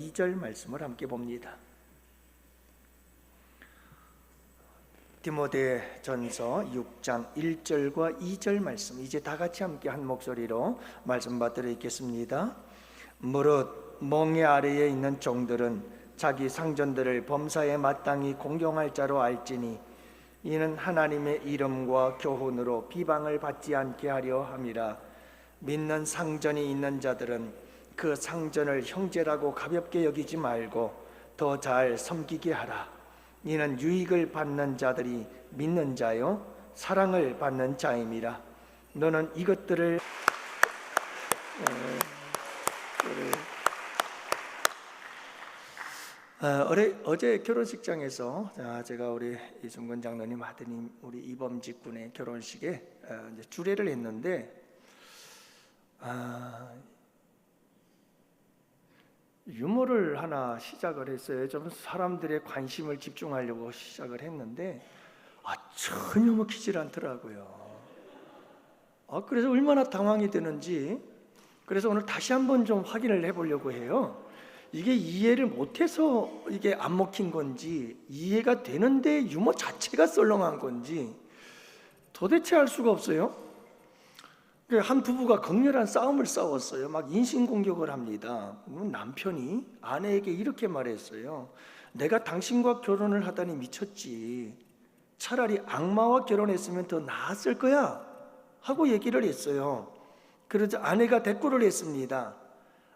2절 말씀을 함께 봅니다. 디모데전서 6장 1절과 2절 말씀, 이제 다 같이 함께 한 목소리로 말씀 받들어 읽겠습니다. 무릇 멍에 아래에 있는 종들은 자기 상전들을 범사에 마땅히 공경할 자로 알지니 이는 하나님의 이름과 교훈으로 비방을 받지 않게 하려 함이라. 믿는 상전이 있는 자들은 그 상전을 형제라고 가볍게 여기지 말고 더 잘 섬기게 하라. 이는 유익을 받는 자들이 믿는 자요 사랑을 받는 자임이라. 너는 이것들을 어제 결혼식장에서 제가 우리 이승근 장로님 아드님 우리 이범직 군의 결혼식에 이제 주례를 했는데 유머를 하나 시작을 했어요. 좀 사람들의 관심을 집중하려고 시작을 했는데 전혀 먹히질 않더라고요. 그래서 얼마나 당황이 되는지, 그래서 오늘 다시 한번 좀 확인을 해보려고 해요. 이게 이해를 못해서 이게 안 먹힌 건지, 이해가 되는데 유머 자체가 썰렁한 건지 도대체 알 수가 없어요. 한 부부가 격렬한 싸움을 싸웠어요. 막 인신공격을 합니다. 남편이 아내에게 이렇게 말했어요. 내가 당신과 결혼을 하다니 미쳤지. 차라리 악마와 결혼했으면 더 나았을 거야 하고 얘기를 했어요. 그러자 아내가 대꾸를 했습니다.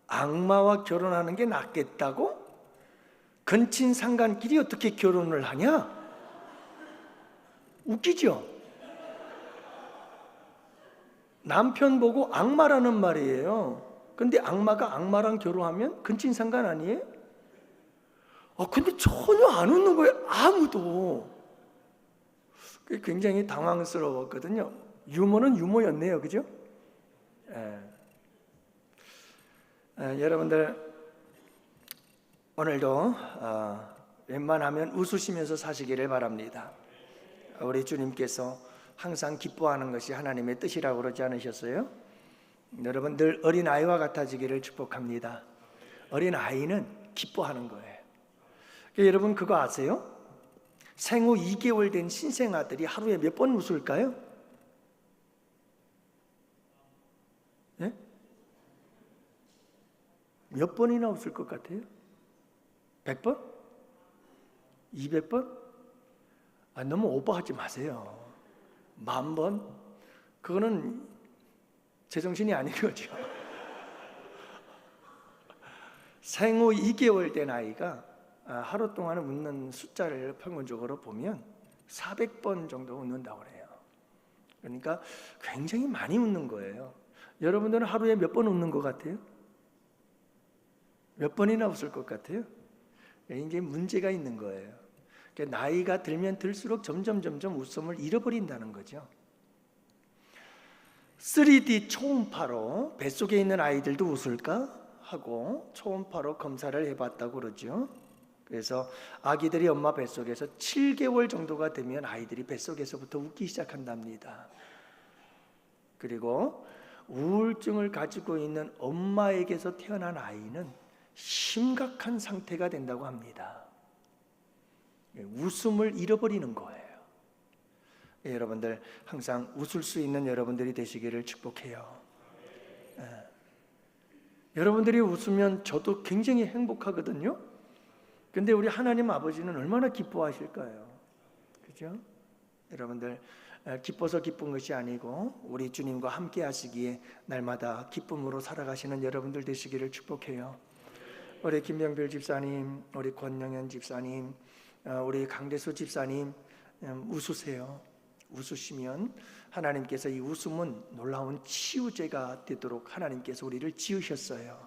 악마와 결혼하는 게 낫겠다고? 근친상간끼리 어떻게 결혼을 하냐? 웃기죠? 남편 보고 악마라는 말이에요. 근데 악마가 악마랑 결혼하면 근친상간 아니에요? 근데 전혀 안 웃는 거예요. 아무도. 굉장히 당황스러웠거든요. 유머는 유머였네요. 그죠? 여러분들 오늘도 웬만하면 웃으시면서 사시기를 바랍니다. 우리 주님께서 항상 기뻐하는 것이 하나님의 뜻이라고 그러지 않으셨어요? 여러분 늘 어린아이와 같아지기를 축복합니다. 어린아이는 기뻐하는 거예요. 여러분 그거 아세요? 생후 2개월 된 신생아들이 하루에 몇 번 웃을까요? 네? 몇 번이나 웃을 것 같아요? 100번? 200번? 너무 오버하지 마세요. 10,000번? 그거는 제정신이 아닌 거죠. 생후 2개월 된 아이가 하루 동안 웃는 숫자를 평균적으로 보면 400번 정도 웃는다고 그래요. 그러니까 굉장히 많이 웃는 거예요. 여러분들은 하루에 몇 번 웃는 것 같아요? 몇 번이나 웃을 것 같아요? 이게 문제가 있는 거예요. 나이가 들면 들수록 점점 웃음을 잃어버린다는 거죠. 3D 초음파로 뱃속에 있는 아이들도 웃을까 하고 초음파로 검사를 해봤다고 그러죠. 그래서 아기들이 엄마 뱃속에서 7개월 정도가 되면 아이들이 뱃속에서부터 웃기 시작한답니다. 그리고 우울증을 가지고 있는 엄마에게서 태어난 아이는 심각한 상태가 된다고 합니다. 웃음을 잃어버리는 거예요. 여러분들 항상 웃을 수 있는 여러분들이 되시기를 축복해요. 여러분들이 웃으면 저도 굉장히 행복하거든요. 근데 우리 하나님 아버지는 얼마나 기뻐하실까요? 그죠? 여러분들 기뻐서 기쁜 것이 아니고 우리 주님과 함께 하시기에 날마다 기쁨으로 살아가시는 여러분들 되시기를 축복해요. 우리 김병필 집사님, 우리 권영현 집사님, 우리 강대수 집사님 웃으세요. 웃으시면 하나님께서 이 웃음은 놀라운 치유제가 되도록 하나님께서 우리를 지으셨어요.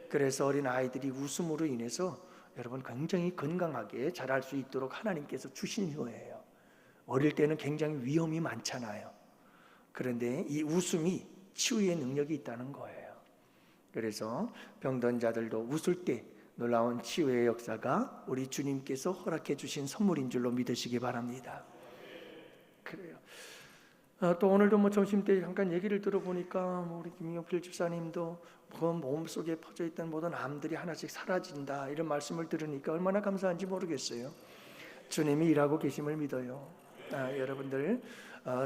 그래서 어린 아이들이 웃음으로 인해서 여러분 굉장히 건강하게 자랄 수 있도록 하나님께서 주신 거예요. 어릴 때는 굉장히 위험이 많잖아요. 그런데 이 웃음이 치유의 능력이 있다는 거예요. 그래서 병든 자들도 웃을 때 놀라운 치유의 역사가 우리 주님께서 허락해 주신 선물인 줄로 믿으시기 바랍니다. 그래요. 또 오늘도 뭐 점심때 잠깐 얘기를 들어보니까 우리 김용필 집사님도 그 몸속에 퍼져 있던 모든 암들이 하나씩 사라진다 이런 말씀을 들으니까 얼마나 감사한지 모르겠어요. 주님이 일하고 계심을 믿어요. 여러분들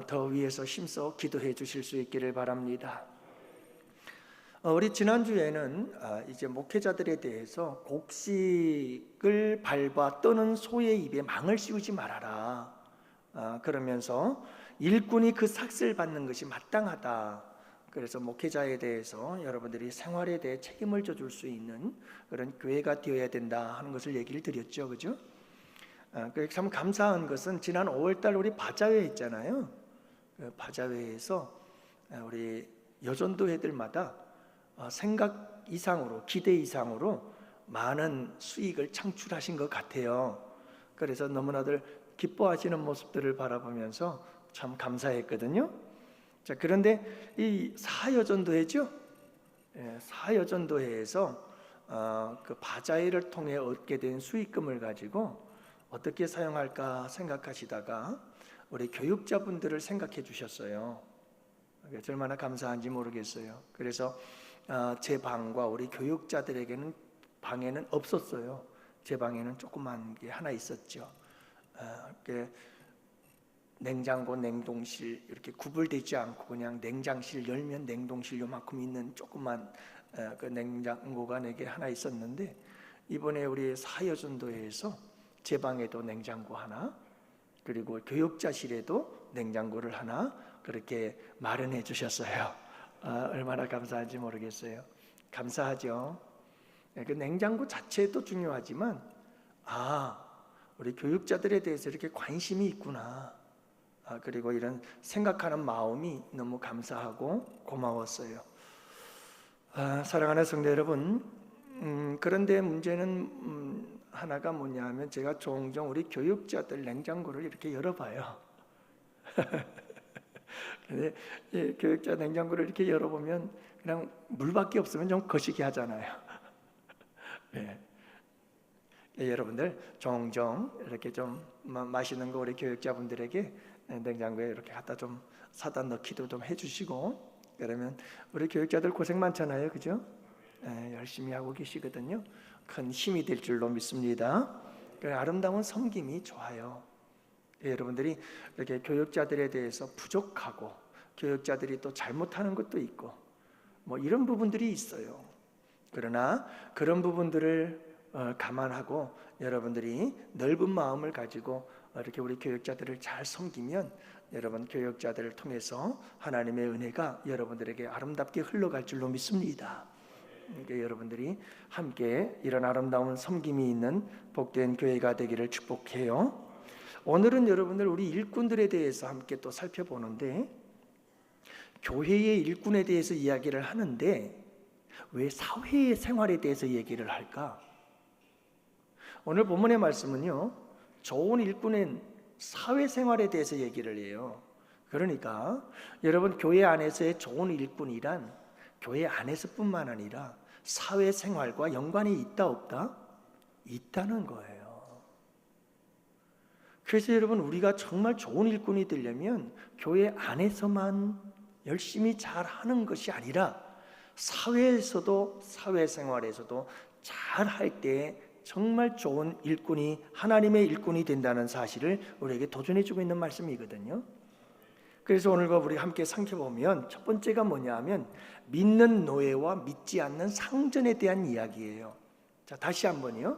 더 위에서 힘써 기도해 주실 수 있기를 바랍니다. 우리 지난주에는 이제 목회자들에 대해서 곡식을 밟아 떠는 소의 입에 망을 씌우지 말아라. 그러면서 일꾼이 그 삭슬 받는 것이 마땅하다. 그래서 목회자에 대해서 여러분들이 생활에 대해 책임을 져줄 수 있는 그런 교회가 되어야 된다 하는 것을 얘기를 드렸죠, 그죠? 참 감사한 것은 지난 5월달 우리 바자회 있잖아요. 그 바자회에서 우리 여전도회들마다 생각 이상으로, 기대 이상으로 많은 수익을 창출하신 것 같아요. 그래서 너무나들 기뻐하시는 모습들을 바라보면서 참 감사했거든요. 자, 그런데 이 사여전도회죠. 사여전도회에서 그 바자회를 통해 얻게 된 수익금을 가지고 어떻게 사용할까 생각하시다가 우리 교육자분들을 생각해 주셨어요. 얼마나 감사한지 모르겠어요. 그래서 제 방과 우리 교육자들에게는 방에는 없었어요. 제 방에는 조그만 게 하나 있었죠. 냉장고, 냉동실 이렇게 구분되지 않고 그냥 냉장실 열면 냉동실 요만큼 있는 조그만 그 냉장고가 내게 하나 있었는데, 이번에 우리 사여전도회에서 제 방에도 냉장고 하나, 그리고 교육자실에도 냉장고를 하나 그렇게 마련해 주셨어요. 얼마나 감사한지 모르겠어요. 감사하죠. 그 냉장고 자체도 중요하지만 우리 교육자들에 대해서 이렇게 관심이 있구나. 그리고 이런 생각하는 마음이 너무 감사하고 고마웠어요. 사랑하는 성도 여러분, 그런데 문제는 하나가 뭐냐 하면 제가 종종 우리 교육자들 냉장고를 이렇게 열어봐요. 근데 교육자 냉장고를 이렇게 열어보면 그냥 물밖에 없으면 좀 거시기 하잖아요. 네. 여러분들 종종 이렇게 좀 맛있는 거 우리 교육자분들에게 냉장고에 이렇게 갖다 좀 사다 넣기도 좀 해주시고, 그러면 우리 교육자들 고생 많잖아요, 그죠? 열심히 하고 계시거든요. 큰 힘이 될 줄로 믿습니다. 아름다운 섬김이 좋아요. 여러분들이 이렇게 교육자들에 대해서 부족하고 교육자들이 또 잘못하는 것도 있고 뭐 이런 부분들이 있어요. 그러나 그런 부분들을 감안하고 여러분들이 넓은 마음을 가지고 이렇게 우리 교육자들을 잘 섬기면 여러분 교육자들을 통해서 하나님의 은혜가 여러분들에게 아름답게 흘러갈 줄로 믿습니다. 그러니까 여러분들이 함께 이런 아름다운 섬김이 있는 복된 교회가 되기를 축복해요. 오늘은 여러분들 우리 일꾼들에 대해서 함께 또 살펴보는데, 교회의 일꾼에 대해서 이야기를 하는데 왜 사회의 생활에 대해서 얘기를 할까? 오늘 본문의 말씀은요, 좋은 일꾼은 사회생활에 대해서 얘기를 해요. 그러니까 여러분 교회 안에서의 좋은 일꾼이란 교회 안에서뿐만 아니라 사회생활과 연관이 있다 없다? 있다는 거예요. 그래서 여러분 우리가 정말 좋은 일꾼이 되려면 교회 안에서만 열심히 잘하는 것이 아니라 사회에서도, 사회생활에서도 잘할 때 정말 좋은 일꾼이, 하나님의 일꾼이 된다는 사실을 우리에게 도전해주고 있는 말씀이거든요. 그래서 오늘과 우리 함께 살펴보면 첫 번째가 뭐냐 하면 믿는 노예와 믿지 않는 상전에 대한 이야기예요. 자, 다시 한번요.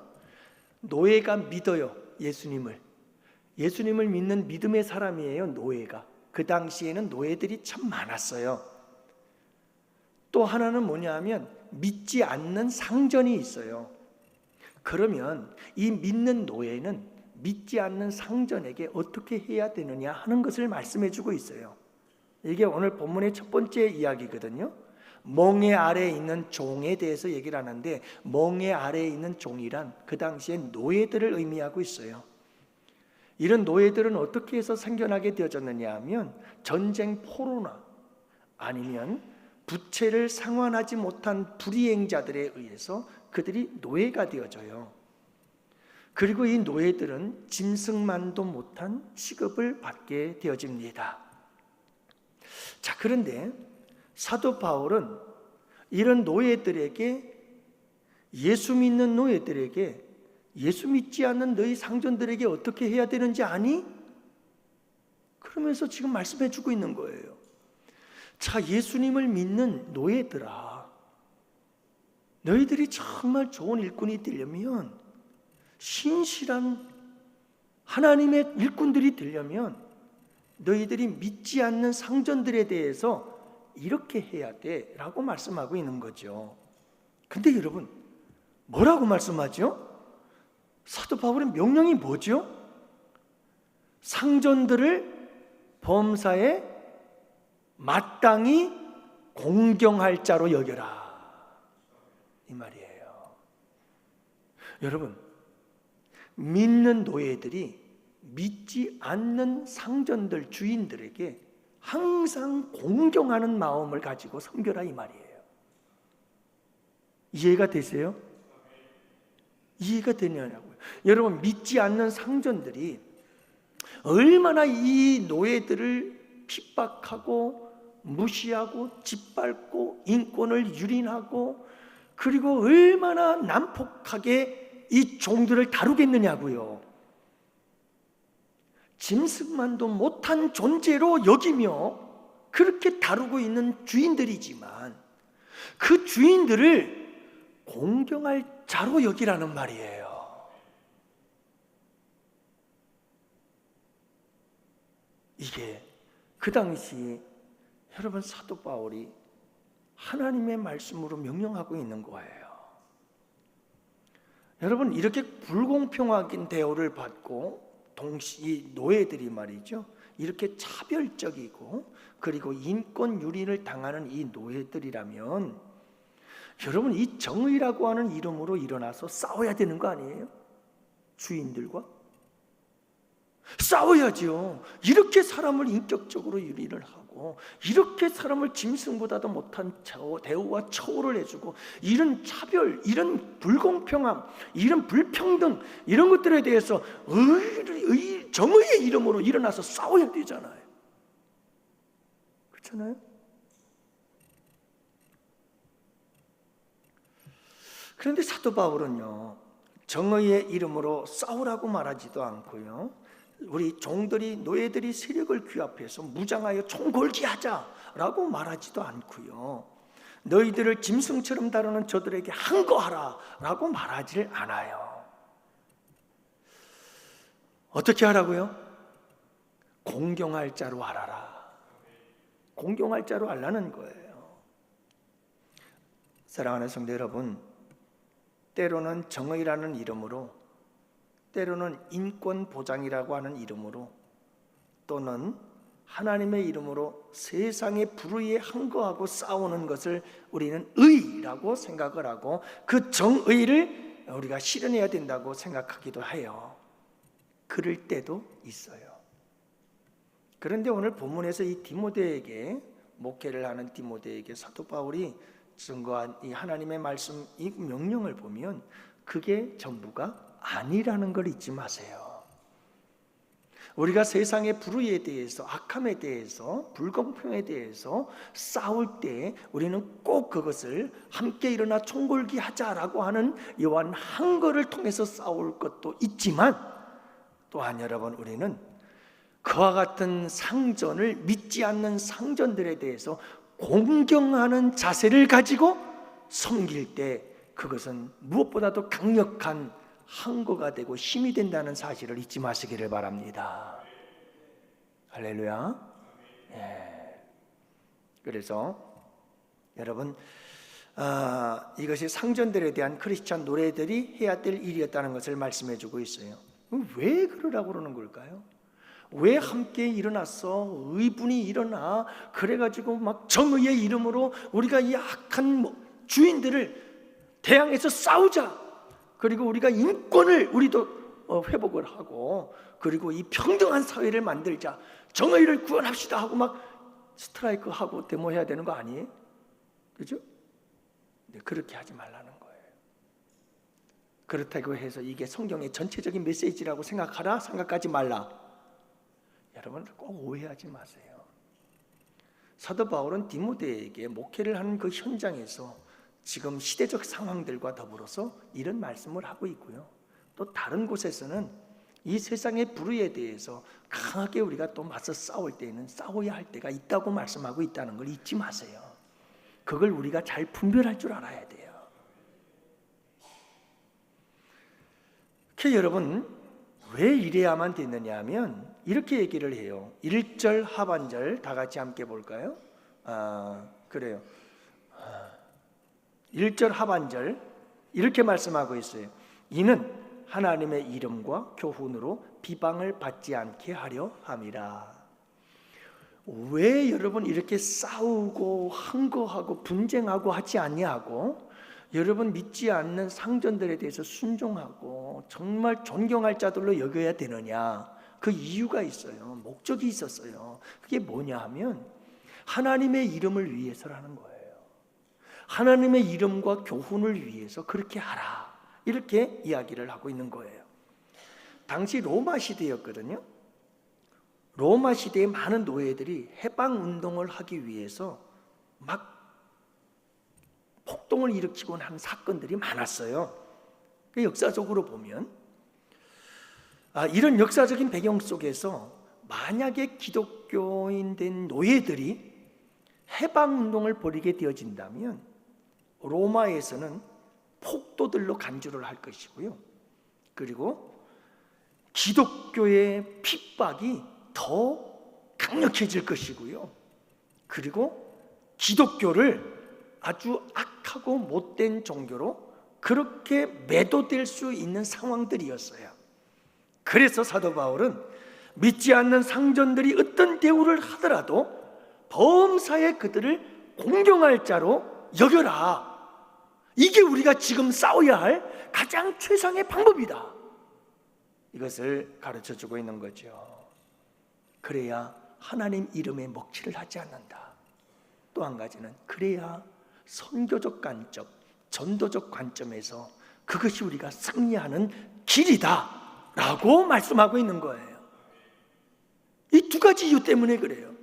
노예가 믿어요, 예수님을 믿는 믿음의 사람이에요, 노예가. 그 당시에는 노예들이 참 많았어요. 또 하나는 뭐냐 하면 믿지 않는 상전이 있어요. 그러면 이 믿는 노예는 믿지 않는 상전에게 어떻게 해야 되느냐 하는 것을 말씀해 주고 있어요. 이게 오늘 본문의 첫 번째 이야기거든요. 멍에 아래에 있는 종에 대해서 얘기를 하는데, 멍에 아래에 있는 종이란 그 당시에 노예들을 의미하고 있어요. 이런 노예들은 어떻게 해서 생겨나게 되어졌느냐 하면 전쟁 포로나 아니면 부채를 상환하지 못한 불이행자들에 의해서 그들이 노예가 되어져요. 그리고 이 노예들은 짐승만도 못한 취급을 받게 되어집니다. 자, 그런데 사도 바울은 이런 노예들에게, 예수 믿는 노예들에게, 예수 믿지 않는 너희 상전들에게 어떻게 해야 되는지 아니? 그러면서 지금 말씀해 주고 있는 거예요. 자, 예수님을 믿는 노예들아, 너희들이 정말 좋은 일꾼이 되려면, 신실한 하나님의 일꾼들이 되려면 너희들이 믿지 않는 상전들에 대해서 이렇게 해야 돼 라고 말씀하고 있는 거죠. 근데 여러분, 뭐라고 말씀하죠? 사도 바울의 명령이 뭐죠? 상전들을 범사에 마땅히 공경할 자로 여겨라, 이 말이에요. 여러분, 믿는 노예들이 믿지 않는 상전들, 주인들에게 항상 공경하는 마음을 가지고 섬겨라, 이 말이에요. 이해가 되세요? 이해가 되냐고요. 여러분, 믿지 않는 상전들이 얼마나 이 노예들을 핍박하고 무시하고 짓밟고 인권을 유린하고, 그리고 얼마나 난폭하게 이 종들을 다루겠느냐고요. 짐승만도 못한 존재로 여기며 그렇게 다루고 있는 주인들이지만 그 주인들을 공경할 자로 여기라는 말이에요. 이게 그 당시 여러분, 사도 바울이 하나님의 말씀으로 명령하고 있는 거예요. 여러분, 이렇게 불공평하긴 대우를 받고 동시 노예들이 말이죠, 이렇게 차별적이고 그리고 인권 유린을 당하는 이 노예들이라면, 여러분, 이 정의라고 하는 이름으로 일어나서 싸워야 되는 거 아니에요? 주인들과 싸워야죠. 이렇게 사람을 인격적으로 유린을 하고, 이렇게 사람을 짐승보다도 못한 대우와 처우를 해주고, 이런 차별, 이런 불공평함, 이런 불평등, 이런 것들에 대해서 정의의 이름으로 일어나서 싸워야 되잖아요. 그렇잖아요? 그런데 사도 바울은요, 정의의 이름으로 싸우라고 말하지도 않고요, 우리 종들이, 노예들이 세력을 규합해서 무장하여 총궐기하자라고 말하지도 않고요, 너희들을 짐승처럼 다루는 저들에게 항거하라 라고 말하지 않아요. 어떻게 하라고요? 공경할 자로 하라라. 공경할 자로 하라는 거예요. 사랑하는 성도 여러분, 때로는 정의라는 이름으로, 때로는 인권 보장이라고 하는 이름으로, 또는 하나님의 이름으로 세상의 불의에 항거하고 싸우는 것을 우리는 의라고 생각을 하고, 그 정의를 우리가 실현해야 된다고 생각하기도 해요. 그럴 때도 있어요. 그런데 오늘 본문에서 이 디모데에게, 목회를 하는 디모데에게 사도 바울이 증거한 이 하나님의 말씀, 이 명령을 보면 그게 전부가 아니라는 걸 잊지 마세요. 우리가 세상의 불의에 대해서, 악함에 대해서, 불공평에 대해서 싸울 때 우리는 꼭 그것을 함께 일어나 총궐기하자라고 하는 이러한 항거를 통해서 싸울 것도 있지만, 또한 여러분, 우리는 그와 같은 상전을, 믿지 않는 상전들에 대해서 공경하는 자세를 가지고 섬길 때 그것은 무엇보다도 강력한 항거가 되고 힘이 된다는 사실을 잊지 마시기를 바랍니다. 할렐루야. 예. 그래서 여러분, 이것이 상전들에 대한 크리스찬 노래들이 해야 될 일이었다는 것을 말씀해 주고 있어요. 왜 그러라고 그러는 걸까요? 왜 함께 일어나서 의분이 일어나 그래가지고 막 정의의 이름으로 우리가 이 악한 주인들을 대항해서 싸우자, 그리고 우리가 인권을 우리도 회복을 하고, 그리고 이 평등한 사회를 만들자, 정의를 구원합시다 하고 막 스트라이크 하고 데모해야 되는 거 아니에요? 그죠? 네, 그렇게 하지 말라는 거예요. 그렇다고 해서 이게 성경의 전체적인 메시지라고 생각하지 말라. 여러분, 꼭 오해하지 마세요. 사도 바울은 디모데에게 목회를 하는 그 현장에서 지금 시대적 상황들과 더불어서 이런 말씀을 하고 있고요. 또 다른 곳에서는 이 세상의 불의에 대해서 강하게 우리가 또 맞서 싸울 때에는 싸워야 할 때가 있다고 말씀하고 있다는 걸 잊지 마세요. 그걸 우리가 잘 분별할 줄 알아야 돼요. 여러분, 왜 이래야만 됐느냐 하면 이렇게 얘기를 해요. 1절 하반절 다 같이 함께 볼까요? 그래요. 1절 하반절 이렇게 말씀하고 있어요. 이는 하나님의 이름과 교훈으로 비방을 받지 않게 하려 함이라. 왜 여러분 이렇게 싸우고 항거하고 분쟁하고 하지 아니하고 여러분 믿지 않는 상전들에 대해서 순종하고 정말 존경할 자들로 여겨야 되느냐? 그 이유가 있어요. 목적이 있었어요. 그게 뭐냐 하면 하나님의 이름을 위해서라는 거예요. 하나님의 이름과 교훈을 위해서 그렇게 하라, 이렇게 이야기를 하고 있는 거예요. 당시 로마 시대였거든요. 로마 시대의 많은 노예들이 해방운동을 하기 위해서 막 폭동을 일으키곤 한 사건들이 많았어요. 역사적으로 보면 이런 역사적인 배경 속에서 만약에 기독교인 된 노예들이 해방운동을 벌이게 되어진다면 로마에서는 폭도들로 간주를 할 것이고요. 그리고 기독교의 핍박이 더 강력해질 것이고요. 그리고 기독교를 아주 악하고 못된 종교로 그렇게 매도될 수 있는 상황들이었어요. 그래서 사도 바울은 믿지 않는 상전들이 어떤 대우를 하더라도 범사에 그들을 공경할 자로 여겨라. 이게 우리가 지금 싸워야 할 가장 최상의 방법이다. 이것을 가르쳐주고 있는 거죠. 그래야 하나님 이름에 먹칠을 하지 않는다. 또 한 가지는 그래야 선교적 관점, 전도적 관점에서 그것이 우리가 승리하는 길이다 라고 말씀하고 있는 거예요. 이 두 가지 이유 때문에 그래요.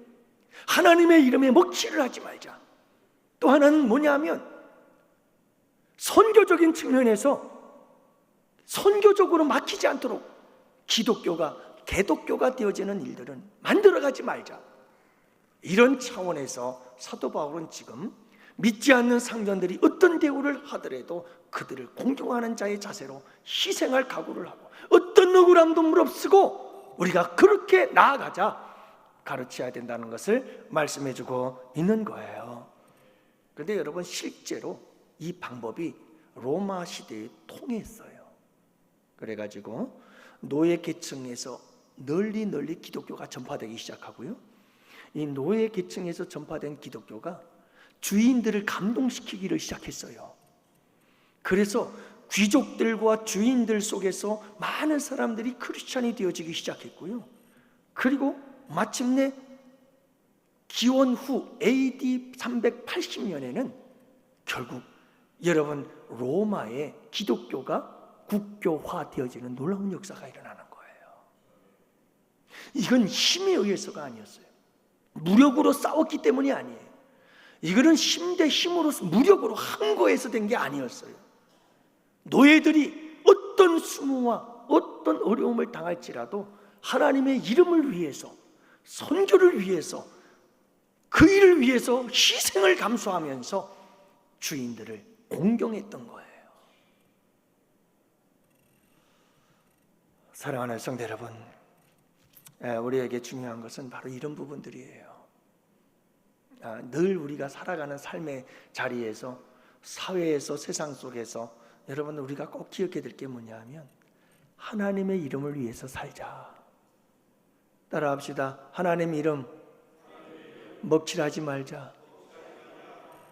하나님의 이름에 먹칠을 하지 말자. 또 하나는 뭐냐면 선교적인 측면에서 선교적으로 막히지 않도록 기독교가 개독교가 되어지는 일들은 만들어가지 말자. 이런 차원에서 사도 바울은 지금 믿지 않는 상전들이 어떤 대우를 하더라도 그들을 공경하는 자의 자세로 희생할 각오를 하고 어떤 억울함도 무릅쓰고 우리가 그렇게 나아가자 가르쳐야 된다는 것을 말씀해주고 있는 거예요. 그런데 여러분, 실제로 이 방법이 로마 시대에 통했어요. 그래가지고 노예 계층에서 널리 기독교가 전파되기 시작하고요. 이 노예 계층에서 전파된 기독교가 주인들을 감동시키기를 시작했어요. 그래서 귀족들과 주인들 속에서 많은 사람들이 크리스찬이 되어지기 시작했고요. 그리고 마침내 기원 후 AD 380년에는 결국 여러분 로마의 기독교가 국교화 되어지는 놀라운 역사가 일어나는 거예요. 이건 힘에 의해서가 아니었어요. 무력으로 싸웠기 때문이 아니에요. 이거는 힘 대 힘으로 무력으로 항거해서 된 게 아니었어요. 노예들이 어떤 수모와 어떤 어려움을 당할지라도 하나님의 이름을 위해서, 선교를 위해서, 그 일을 위해서 희생을 감수하면서 주인들을 공경했던 거예요. 사랑하는 성도 여러분, 우리에게 중요한 것은 바로 이런 부분들이에요. 늘 우리가 살아가는 삶의 자리에서, 사회에서, 세상 속에서 여러분 우리가 꼭 기억해야 될 게 뭐냐 하면 하나님의 이름을 위해서 살자. 따라합시다. 하나님 이름 먹칠하지 말자.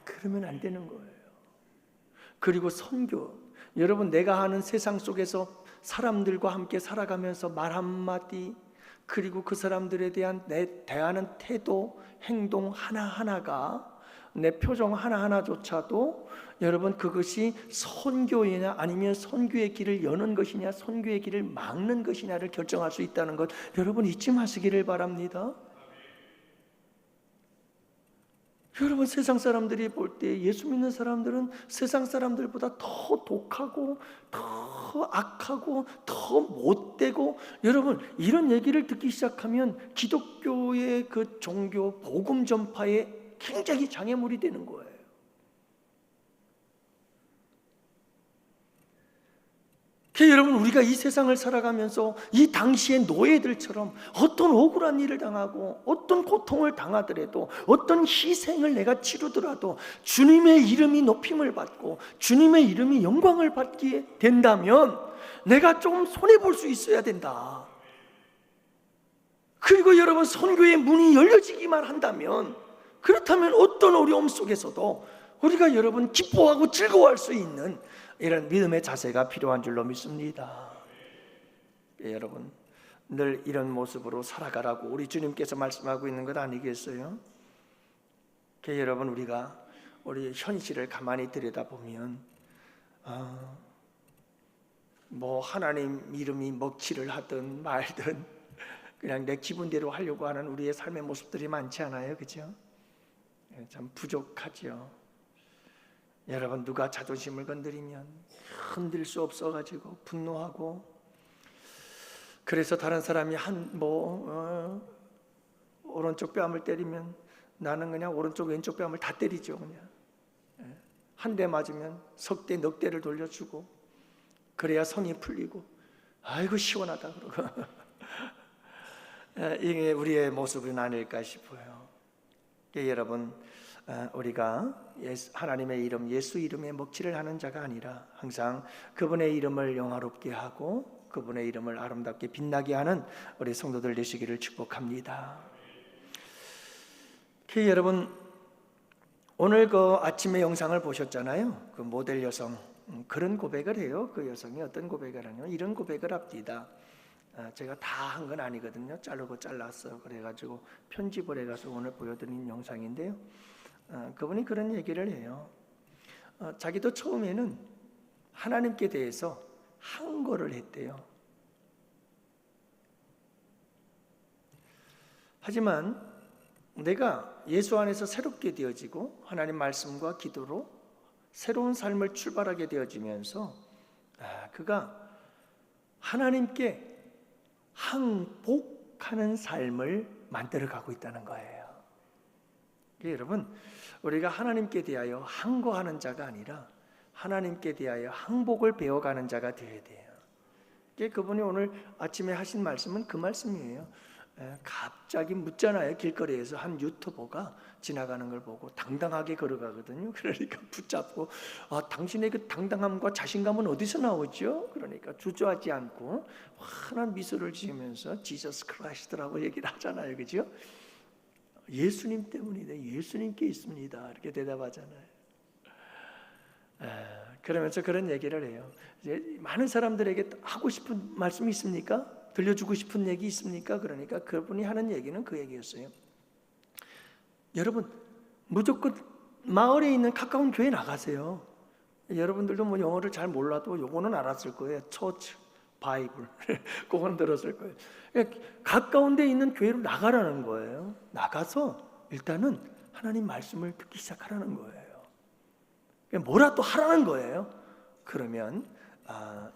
그러면 안 되는 거예요. 그리고 선교, 여러분 내가 하는 세상 속에서 사람들과 함께 살아가면서 말 한마디, 그리고 그 사람들에 대한 내 대하는 태도, 행동 하나하나가, 내 표정 하나하나조차도 여러분 그것이 선교이냐 아니면 선교의 길을 여는 것이냐 선교의 길을 막는 것이냐를 결정할 수 있다는 것 여러분 잊지 마시기를 바랍니다. 여러분, 세상 사람들이 볼 때 예수 믿는 사람들은 세상 사람들보다 더 독하고 더 악하고 더 못되고, 여러분 이런 얘기를 듣기 시작하면 기독교의 그 종교 복음 전파에 굉장히 장애물이 되는 거예요. 여러분, 우리가 이 세상을 살아가면서 이 당시의 노예들처럼 어떤 억울한 일을 당하고 어떤 고통을 당하더라도 어떤 희생을 내가 치르더라도 주님의 이름이 높임을 받고 주님의 이름이 영광을 받게 된다면 내가 좀 손해볼 수 있어야 된다. 그리고 여러분, 선교의 문이 열려지기만 한다면, 그렇다면 어떤 어려움 속에서도 우리가 여러분 기뻐하고 즐거워할 수 있는 이런 믿음의 자세가 필요한 줄로 믿습니다. 여러분, 늘 이런 모습으로 살아가라고 우리 주님께서 말씀하고 있는 것 아니겠어요? 여러분, 우리가 우리 현실을 가만히 들여다보면 뭐 하나님 이름이 먹칠을 하든 말든 그냥 내 기분대로 하려고 하는 우리의 삶의 모습들이 많지 않아요? 그죠? 참 부족하죠. 여러분, 누가 자존심을 건드리면 흔들 수 없어가지고 분노하고, 그래서 다른 사람이 오른쪽 뺨을 때리면 나는 그냥 오른쪽 왼쪽 뺨을 다 때리죠. 그냥 한 대 맞으면 석 대 넉 대를 돌려주고, 그래야 성이 풀리고 아이고 시원하다 그러고 이게 우리의 모습은 아닐까 싶어요. 여러분, 우리가 하나님의 이름, 예수 이름에 먹칠을 하는 자가 아니라 항상 그분의 이름을 영화롭게 하고 그분의 이름을 아름답게 빛나게 하는 우리 성도들 되시기를 축복합니다. 여러분, 오늘 그 아침에 영상을 보셨잖아요. 그 모델 여성 그런 고백을 해요. 그 여성이 어떤 고백을 하냐면 이런 고백을 합니다. 제가 다 한 건 아니거든요. 자르고 잘랐어. 그래가지고 편집을 해가서 오늘 보여드린 영상인데요. 그분이 그런 얘기를 해요. 자기도 처음에는 하나님께 대해서 항거를 했대요. 하지만 내가 예수 안에서 새롭게 되어지고 하나님 말씀과 기도로 새로운 삶을 출발하게 되어지면서 그가 하나님께 항복하는 삶을 만들어가고 있다는 거예요. 여러분, 우리가 하나님께 대하여 항거하는 자가 아니라 하나님께 대하여 항복을 배워가는 자가 되어야 돼요. 그분이 오늘 아침에 하신 말씀은 그 말씀이에요. 갑자기 묻잖아요. 길거리에서 한 유튜버가 지나가는 걸 보고 당당하게 걸어가거든요. 그러니까 붙잡고 당신의 그 당당함과 자신감은 어디서 나오죠? 그러니까 주저하지 않고 환한 미소를 지으면서 지저스 크라이스트라고 얘기를 하잖아요. 그죠? 예수님 때문이다. 예수님께 있습니다. 이렇게 대답하잖아요. 그러면서 그런 얘기를 해요. 이제 많은 사람들에게 하고 싶은 말씀이 있습니까? 들려주고 싶은 얘기 있습니까? 그러니까 그분이 하는 얘기는 그 얘기였어요. 여러분, 무조건 마을에 있는 가까운 교회 나가세요. 여러분들도 뭐 영어를 잘 몰라도 요거는 알았을 거예요. 처치, 바이블 그거는 들었을 거예요. 가까운 데 있는 교회로 나가라는 거예요. 나가서 일단은 하나님 말씀을 듣기 시작하라는 거예요. 뭐라도 하라는 거예요. 그러면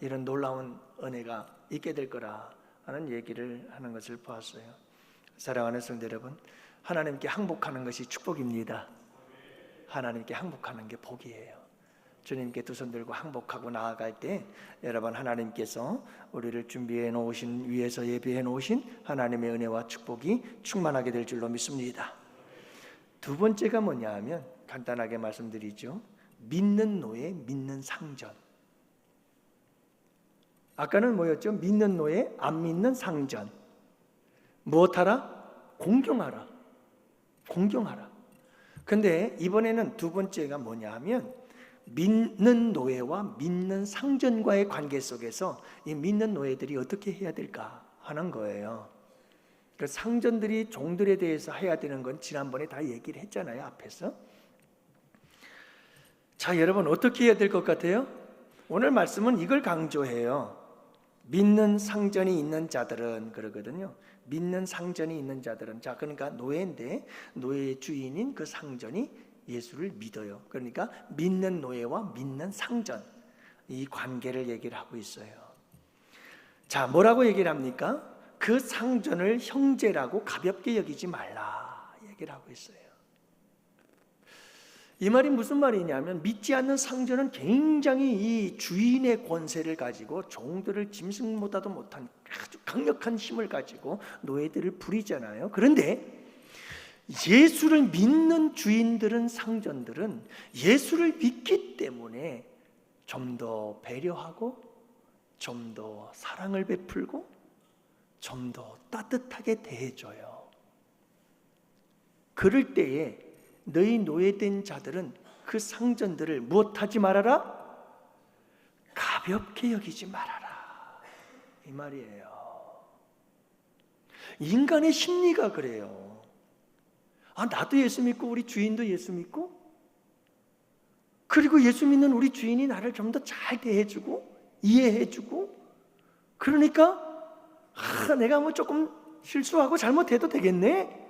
이런 놀라운 은혜가 있게 될 거라 하는 얘기를 하는 것을 보았어요. 사랑하는 성도 여러분, 하나님께 항복하는 것이 축복입니다. 하나님께 항복하는 게 복이에요. 주님께 두 손 들고 항복하고 나아갈 때 여러분, 하나님께서 우리를 준비해 놓으신, 위에서 예비해 놓으신 하나님의 은혜와 축복이 충만하게 될 줄로 믿습니다. 두 번째가 뭐냐 하면 간단하게 말씀드리죠. 믿는 노예, 믿는 상전. 아까는 뭐였죠? 믿는 노예, 안 믿는 상전. 무엇하라? 공경하라. 공경하라. 근데 이번에는 두 번째가 뭐냐 하면 믿는 노예와 믿는 상전과의 관계 속에서 이 믿는 노예들이 어떻게 해야 될까 하는 거예요. 그 상전들이 종들에 대해서 해야 되는 건 지난번에 다 얘기를 했잖아요. 앞에서. 자, 여러분 어떻게 해야 될 것 같아요? 오늘 말씀은 이걸 강조해요. 믿는 상전이 있는 자들은 그러거든요. 믿는 상전이 있는 자들은, 자, 그러니까 노예인데 노예의 주인인 그 상전이 예수를 믿어요. 그러니까 믿는 노예와 믿는 상전, 이 관계를 얘기를 하고 있어요. 자, 뭐라고 얘기를 합니까? 그 상전을 형제라고 가볍게 여기지 말라 얘기를 하고 있어요. 이 말이 무슨 말이냐면, 믿지 않는 상전은 굉장히 이 주인의 권세를 가지고 종들을 짐승보다도 못한 아주 강력한 힘을 가지고 노예들을 부리잖아요. 그런데 예수를 믿는 주인들은, 상전들은 예수를 믿기 때문에 좀 더 배려하고 좀 더 사랑을 베풀고 좀 더 따뜻하게 대해줘요. 그럴 때에 너희 노예된 자들은 그 상전들을 무엇하지 말아라? 가볍게 여기지 말아라, 이 말이에요. 인간의 심리가 그래요. 아, 나도 예수 믿고 우리 주인도 예수 믿고, 그리고 예수 믿는 우리 주인이 나를 좀 더 잘 대해주고 이해해주고, 그러니까 내가 뭐 조금 실수하고 잘못해도 되겠네,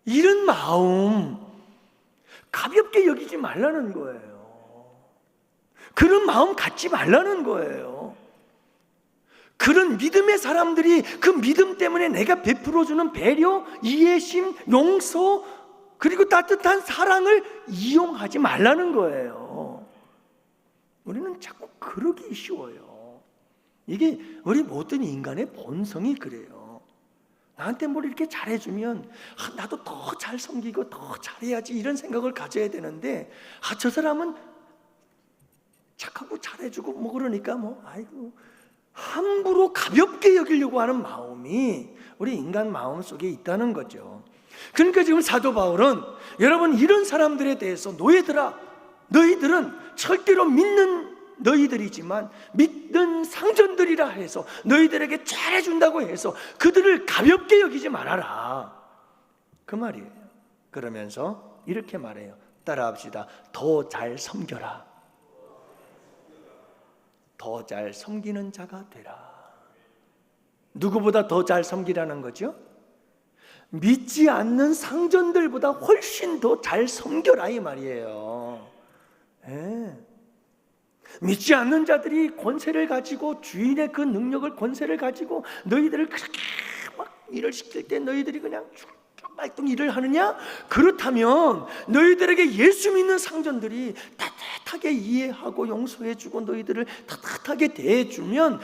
이런 마음 가볍게 여기지 말라는 거예요. 그런 마음 갖지 말라는 거예요. 그런 믿음의 사람들이 그 믿음 때문에 내가 베풀어주는 배려, 이해심, 용서, 그리고 따뜻한 사랑을 이용하지 말라는 거예요. 우리는 자꾸 그러기 쉬워요. 이게 우리 모든 인간의 본성이 그래요. 나한테 뭘 이렇게 잘해주면 나도 더 잘 섬기고 더 잘해야지, 이런 생각을 가져야 되는데, 저 사람은 착하고 잘해주고 뭐 그러니까 아이고, 함부로 가볍게 여기려고 하는 마음이 우리 인간 마음 속에 있다는 거죠. 그러니까 지금 사도 바울은, 여러분, 이런 사람들에 대해서 노예들아, 너희들은 절대로 믿는 너희들이지만 믿는 상전들이라 해서 너희들에게 잘해준다고 해서 그들을 가볍게 여기지 말아라, 그 말이에요. 그러면서 이렇게 말해요. 따라합시다. 더 잘 섬겨라. 더 잘 섬기는 자가 되라. 누구보다 더 잘 섬기라는 거죠? 믿지 않는 상전들보다 훨씬 더 잘 섬겨라, 이 말이에요. 믿지 않는 자들이 권세를 가지고, 주인의 그 능력을, 권세를 가지고 너희들을 그렇게 막 일을 시킬 때 너희들이 그냥 말똥 일을 하느냐? 그렇다면 너희들에게 예수 믿는 상전들이 따뜻하게 이해하고 용서해주고 너희들을 따뜻하게 대해주면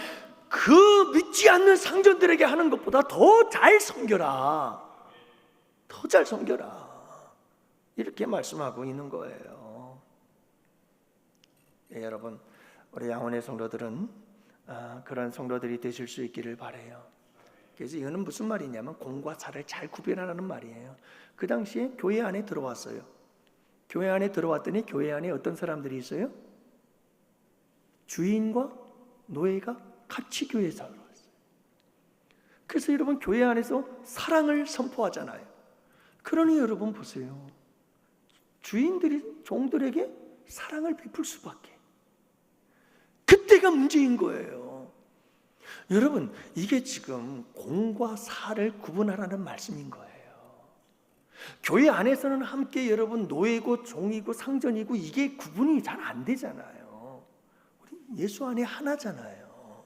그 믿지 않는 상전들에게 하는 것보다 더 잘 섬겨라, 더 잘 섬겨라, 이렇게 말씀하고 있는 거예요. 네, 여러분, 우리 양원의 성도들은 그런 성도들이 되실 수 있기를 바라요. 그래서 이거는 무슨 말이냐면 공과 사를 잘 구별하라는 말이에요. 그 당시에 교회 안에 들어왔어요. 교회 안에 들어왔더니 교회 안에 어떤 사람들이 있어요? 주인과 노예가 같이 교회에 살러 왔어요. 그래서 여러분, 교회 안에서 사랑을 선포하잖아요. 그러니 여러분 보세요. 주인들이 종들에게 사랑을 베풀 수밖에. 그때가 문제인 거예요. 여러분, 이게 지금 공과 사를 구분하라는 말씀인 거예요. 교회 안에서는 함께 여러분 노예고 종이고 상전이고 이게 구분이 잘 안 되잖아요. 우리 예수 안에 하나잖아요.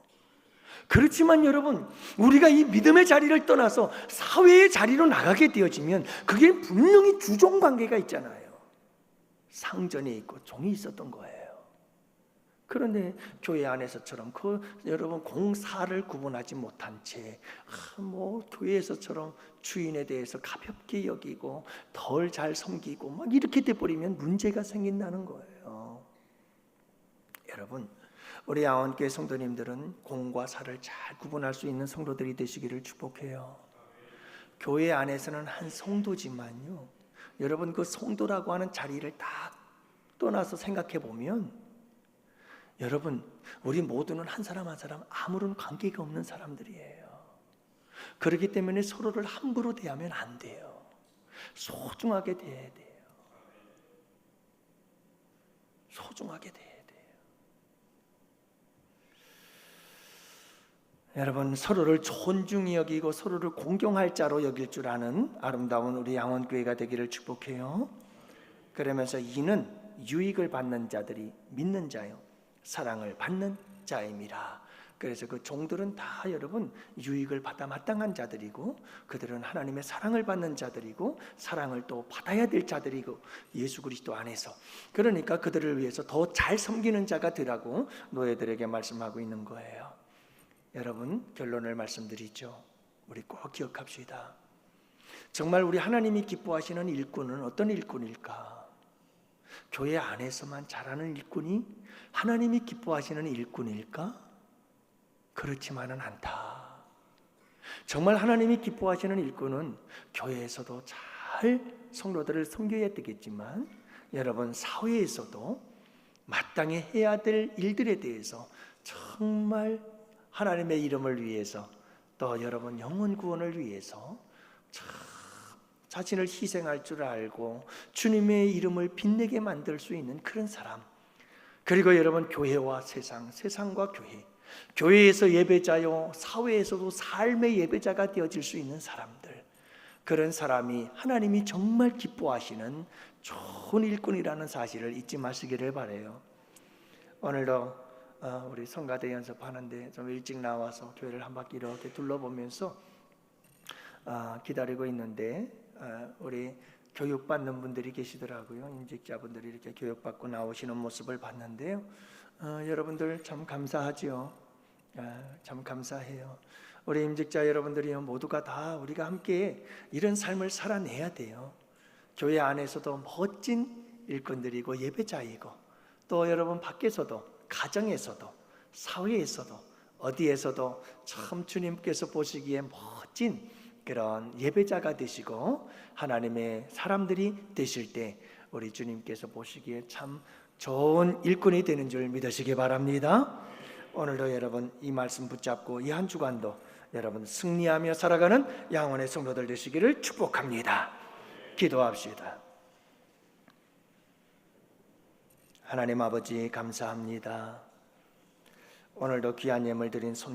그렇지만 여러분, 우리가 이 믿음의 자리를 떠나서 사회의 자리로 나가게 되어지면 그게 분명히 주종 관계가 있잖아요. 상전이 있고 종이 있었던 거예요. 그런데 교회 안에서처럼 여러분 공사를 구분하지 못한 채 교회에서처럼 주인에 대해서 가볍게 여기고 덜 잘 섬기고 막 이렇게 돼버리면 문제가 생긴다는 거예요. 여러분, 우리 양원교회 성도님들은 공과 사를 잘 구분할 수 있는 성도들이 되시기를 축복해요. 교회 안에서는 한 성도지만요, 여러분 그 성도라고 하는 자리를 다 떠나서 생각해 보면 여러분, 우리 모두는 한 사람 한 사람 아무런 관계가 없는 사람들이에요. 그렇기 때문에 서로를 함부로 대하면 안 돼요. 소중하게 대해야 돼요. 소중하게 대해야 돼요. 여러분, 서로를 존중히 여기고 서로를 공경할 자로 여길 줄 아는 아름다운 우리 양원교회가 되기를 축복해요. 그러면서 이는 유익을 받는 자들이 믿는 자요 사랑을 받는 자임이라. 그래서 그 종들은 다 여러분 유익을 받아 마땅한 자들이고, 그들은 하나님의 사랑을 받는 자들이고, 사랑을 또 받아야 될 자들이고, 예수 그리스도 안에서. 그러니까 그들을 위해서 더 잘 섬기는 자가 되라고 노예들에게 말씀하고 있는 거예요. 여러분, 결론을 말씀드리죠. 우리 꼭 기억합시다. 정말 우리 하나님이 기뻐하시는 일꾼은 어떤 일꾼일까? 교회 안에서만 자라는 일꾼이 하나님이 기뻐하시는 일꾼일까? 그렇지만은 않다. 정말 하나님이 기뻐하시는 일꾼은 교회에서도 잘 성도들을 섬겨야 되겠지만, 여러분 사회에서도 마땅히 해야 될 일들에 대해서 정말 하나님의 이름을 위해서, 또 여러분 영혼 구원을 위해서 자신을 희생할 줄 알고 주님의 이름을 빛내게 만들 수 있는 그런 사람, 그리고 여러분 교회와 세상, 세상과 교회, 교회에서 예배자요 사회에서도 삶의 예배자가 되어질 수 있는 사람들, 그런 사람이 하나님이 정말 기뻐하시는 좋은 일꾼이라는 사실을 잊지 마시기를 바라요. 오늘도 우리 성가대 연습하는데 좀 일찍 나와서 교회를 한 바퀴 이렇게 둘러보면서 기다리고 있는데 우리 교육받는 분들이 계시더라고요. 임직자분들이 이렇게 교육받고 나오시는 모습을 봤는데요. 여러분들 참 감사하지요. 참 감사해요. 우리 임직자 여러분들이 모두가 다 우리가 함께 이런 삶을 살아내야 돼요. 교회 안에서도 멋진 일꾼들이고 예배자이고, 또 여러분 밖에서도, 가정에서도, 사회에서도, 어디에서도 참 주님께서 보시기에 멋진 그런 예배자가 되시고 하나님의 사람들이 되실 때 우리 주님께서 보시기에 참 좋은 일꾼이 되는 줄 믿으시기 바랍니다. 오늘도 여러분 이 말씀 붙잡고 이 한 주간도 여러분 승리하며 살아가는 양원의 성도들 되시기를 축복합니다. 기도합시다. 하나님 아버지 감사합니다. 오늘도 귀한 예물 드린 손